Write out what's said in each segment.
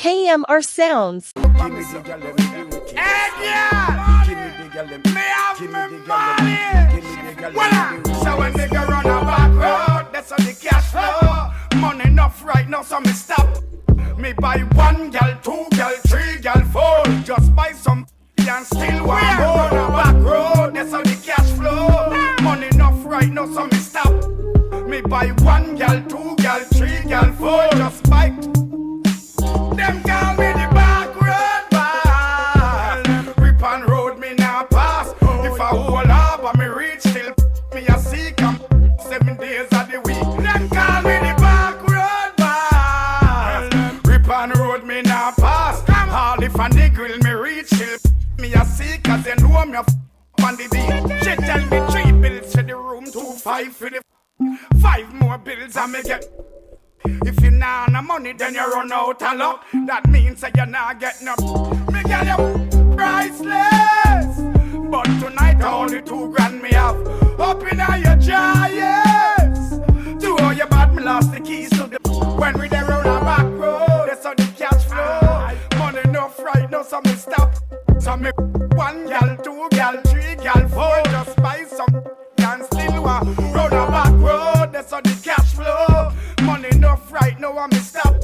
KMRSounds. Hey, girl! Me have me money! Voila! So when nigga run a back road, that's how the cash flow. Money enough right now, so me stop. Me buy 1 girl, 2 girl, 3 girl, 4. Just buy some and still one more. Run a back road, that's how the cash flow. Money enough right now, so me stop. Me buy 1 girl, 2 girl, 3 girl, 4. Just buy. Them call me the back road boss. Rip and road me now pass. If I hold up and me reach till me a seek 7 days of the week. Them call me the back road boss. Rip and road me now pass. All if a nigga me reach till me a seek, cause they know me on the beat. She tell me 3 bills for the room, 2 5 for the 5 more bills and me get. If you nah no money, then you run out of luck. That means that you not get no. Me girl, you priceless. But tonight only 2 grand me have. Up in your jar, yes. To all your bad, me lost the keys to the. When we there on a back road, that's how the cash flow. Money enough right now, so me stop. So me 1 gal, 2 gal, 3 gal, 4. Just buy some and still run a back road, that's how the cash flow. Money enough right now, I me stop.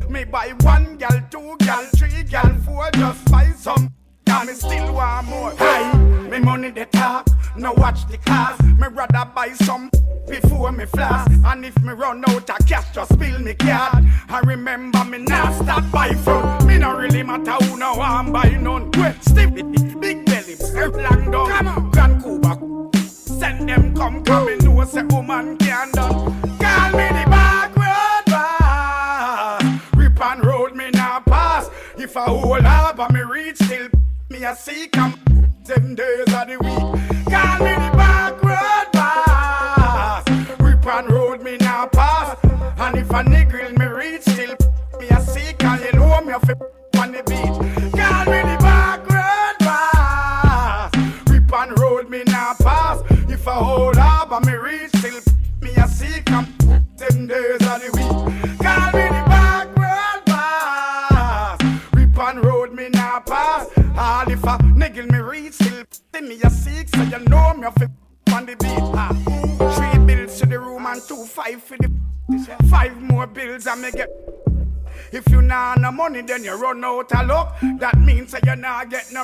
Me buy 1 gal, 2 gal, 3 gal, 4. Just buy some and me still want more. Hi, me money the talk, now watch the cars. Me rather buy some before me flash. And if me run out of cash, just spill me card. I remember me now stop buy from. Me not really matter who now I'm buy none. Wait, stiff it, big belly, long down. Come on, Grand Cuba. Send them come and know say woman can done. Call me the back road boss. Rip and road me now pass. If I hold up and me reach till me a seek 7 days of the week. Call me the back road boss. Rip and road me now pass. And if a nigga me reach till me a seek and you know me off on the beach. Call me the back road boss. Rip and road me now pass. If I hold up and me reach till me a seek 7 days of the week. Call me the back road boss. Rip and road me now pass. All if a nigga me reach till me a seek, so you know me off on the beat. 3 bills to the room and 2 5 for the 5 more bills and me get. If you nah no money, then you run out of luck. That means that you nah get no.